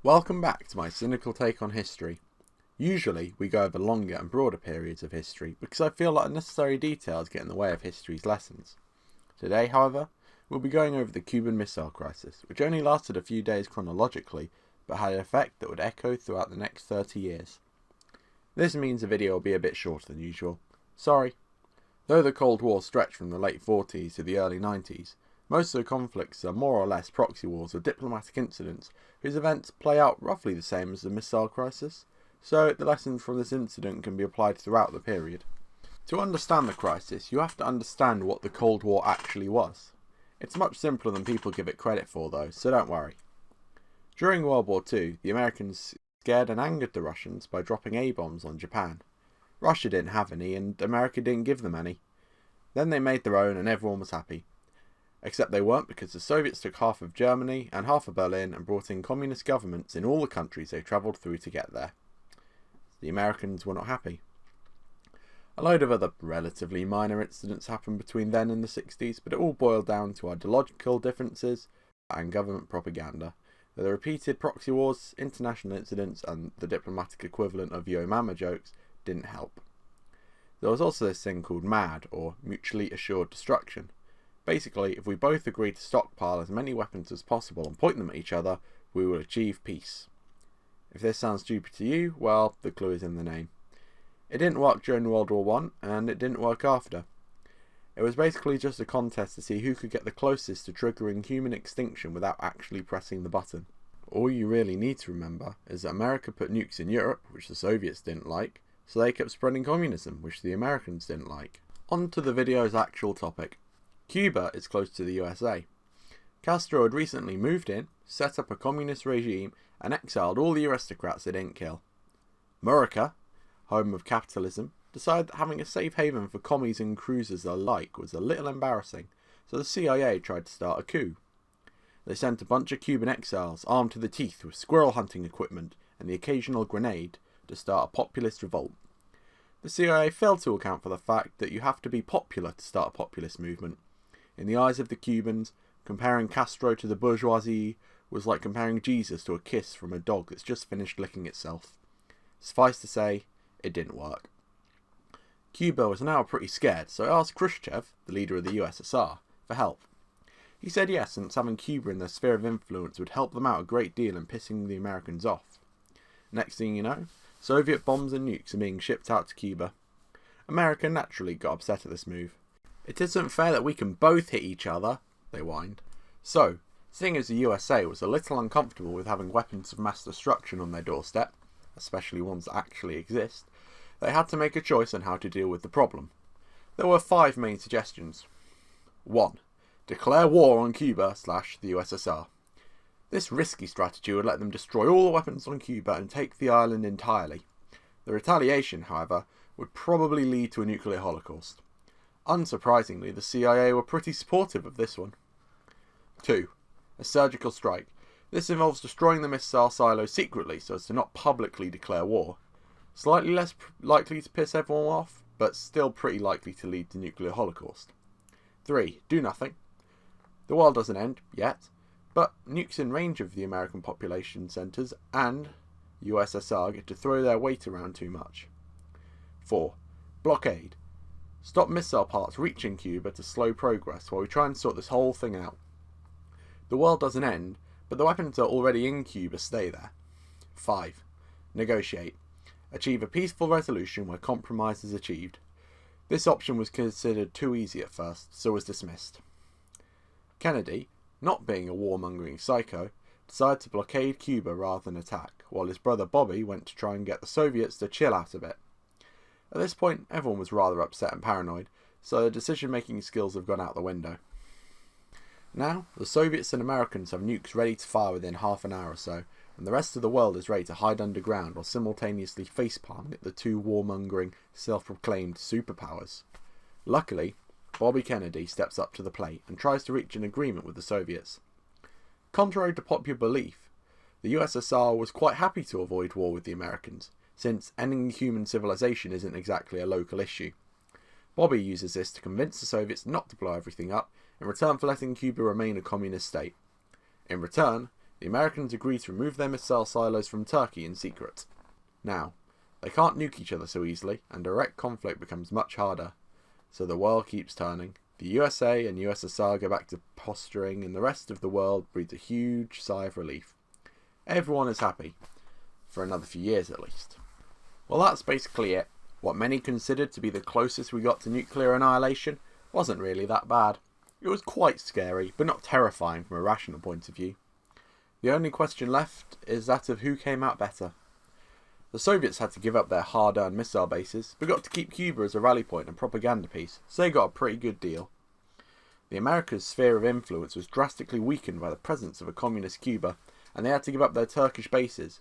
Welcome back to my cynical take on history. Usually we go over longer and broader periods of history because I feel like unnecessary details get in the way of history's lessons. Today, however, we'll be going over the Cuban Missile Crisis, which only lasted a few days chronologically, but had an effect that would echo throughout the next 30 years. This means the video will be a bit shorter than usual. Sorry. Though the Cold War stretched from the late 40s to the early 90s, most of the conflicts are more or less proxy wars or diplomatic incidents whose events play out roughly the same as the missile crisis, so the lessons from this incident can be applied throughout the period. To understand the crisis, you have to understand what the Cold War actually was. It's much simpler than people give it credit for though, so don't worry. During World War II, the Americans scared and angered the Russians by dropping A-bombs on Japan. Russia didn't have any and America didn't give them any. Then they made their own and everyone was happy. Except they weren't, because the Soviets took half of Germany and half of Berlin and brought in communist governments in all the countries they travelled through to get there. The Americans were not happy. A load of other relatively minor incidents happened between then and the 60s, but it all boiled down to ideological differences and government propaganda. The repeated proxy wars, international incidents and the diplomatic equivalent of Yo Mama jokes didn't help. There was also this thing called MAD, or Mutually Assured Destruction. Basically, if we both agree to stockpile as many weapons as possible and point them at each other, we will achieve peace. If this sounds stupid to you, well, the clue is in the name. It didn't work during World War I, and it didn't work after. It was basically just a contest to see who could get the closest to triggering human extinction without actually pressing the button. All you really need to remember is that America put nukes in Europe, which the Soviets didn't like, so they kept spreading communism, which the Americans didn't like. On to the video's actual topic. Cuba is close to the USA. Castro had recently moved in, set up a communist regime, and exiled all the aristocrats they didn't kill. Murica, home of capitalism, decided that having a safe haven for commies and cruisers alike was a little embarrassing, so the CIA tried to start a coup. They sent a bunch of Cuban exiles armed to the teeth with squirrel hunting equipment and the occasional grenade to start a populist revolt. The CIA failed to account for the fact that you have to be popular to start a populist movement. In the eyes of the Cubans, comparing Castro to the bourgeoisie was like comparing Jesus to a kiss from a dog that's just finished licking itself. Suffice to say, it didn't work. Cuba was now pretty scared, so it asked Khrushchev, the leader of the USSR, for help. He said yes, since having Cuba in their sphere of influence would help them out a great deal in pissing the Americans off. Next thing you know, Soviet bombs and nukes are being shipped out to Cuba. America naturally got upset at this move. It isn't fair that we can both hit each other, they whined. So, seeing as the USA was a little uncomfortable with having weapons of mass destruction on their doorstep, especially ones that actually exist, they had to make a choice on how to deal with the problem. There were 5 main suggestions. 1. Declare war on Cuba/the USSR. This risky strategy would let them destroy all the weapons on Cuba and take the island entirely. The retaliation, however, would probably lead to a nuclear holocaust. Unsurprisingly, the CIA were pretty supportive of this one. 2. A surgical strike. This involves destroying the missile silo secretly so as to not publicly declare war. Slightly less likely to piss everyone off, but still pretty likely to lead to nuclear holocaust. 3. Do nothing. The world doesn't end, yet, but nukes in range of the American population centres and USSR get to throw their weight around too much. 4. Blockade. Stop missile parts reaching Cuba to slow progress while we try and sort this whole thing out. The world doesn't end, but the weapons are already in Cuba stay there. 5. Negotiate. Achieve a peaceful resolution where compromise is achieved. This option was considered too easy at first, so was dismissed. Kennedy, not being a warmongering psycho, decided to blockade Cuba rather than attack, while his brother Bobby went to try and get the Soviets to chill out a bit. At this point, everyone was rather upset and paranoid, so their decision-making skills have gone out the window. Now, the Soviets and Americans have nukes ready to fire within half an hour or so, and the rest of the world is ready to hide underground while simultaneously facepalming at the 2 warmongering, self-proclaimed superpowers. Luckily, Bobby Kennedy steps up to the plate and tries to reach an agreement with the Soviets. Contrary to popular belief, the USSR was quite happy to avoid war with the Americans, since ending human civilization isn't exactly a local issue. Bobby uses this to convince the Soviets not to blow everything up in return for letting Cuba remain a communist state. In return, The Americans agreed to remove their missile silos from Turkey in secret. Now, they can't nuke each other so easily, and direct conflict becomes much harder, so the world keeps turning. The USA and USSR go back to posturing, and the rest of the world breathes a huge sigh of relief. Everyone is happy, for another few years at least. Well, that's basically it. What many considered to be the closest we got to nuclear annihilation wasn't really that bad. It was quite scary, but not terrifying from a rational point of view. The only question left is that of who came out better. The Soviets had to give up their hard-earned missile bases, but got to keep Cuba as a rally point and propaganda piece, so they got a pretty good deal. The Americas' sphere of influence was drastically weakened by the presence of a communist Cuba, and they had to give up their Turkish bases.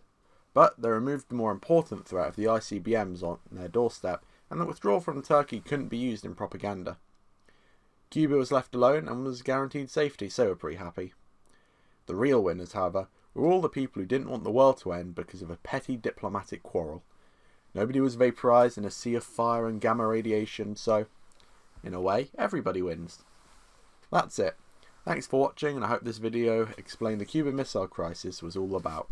But they removed the more important threat of the ICBMs on their doorstep, and the withdrawal from Turkey couldn't be used in propaganda. Cuba was left alone and was guaranteed safety, so we're pretty happy. The real winners, however, were all the people who didn't want the world to end because of a petty diplomatic quarrel. Nobody was vaporized in a sea of fire and gamma radiation, so, in a way, everybody wins. That's it. Thanks for watching, and I hope this video explained the Cuban Missile Crisis was all about.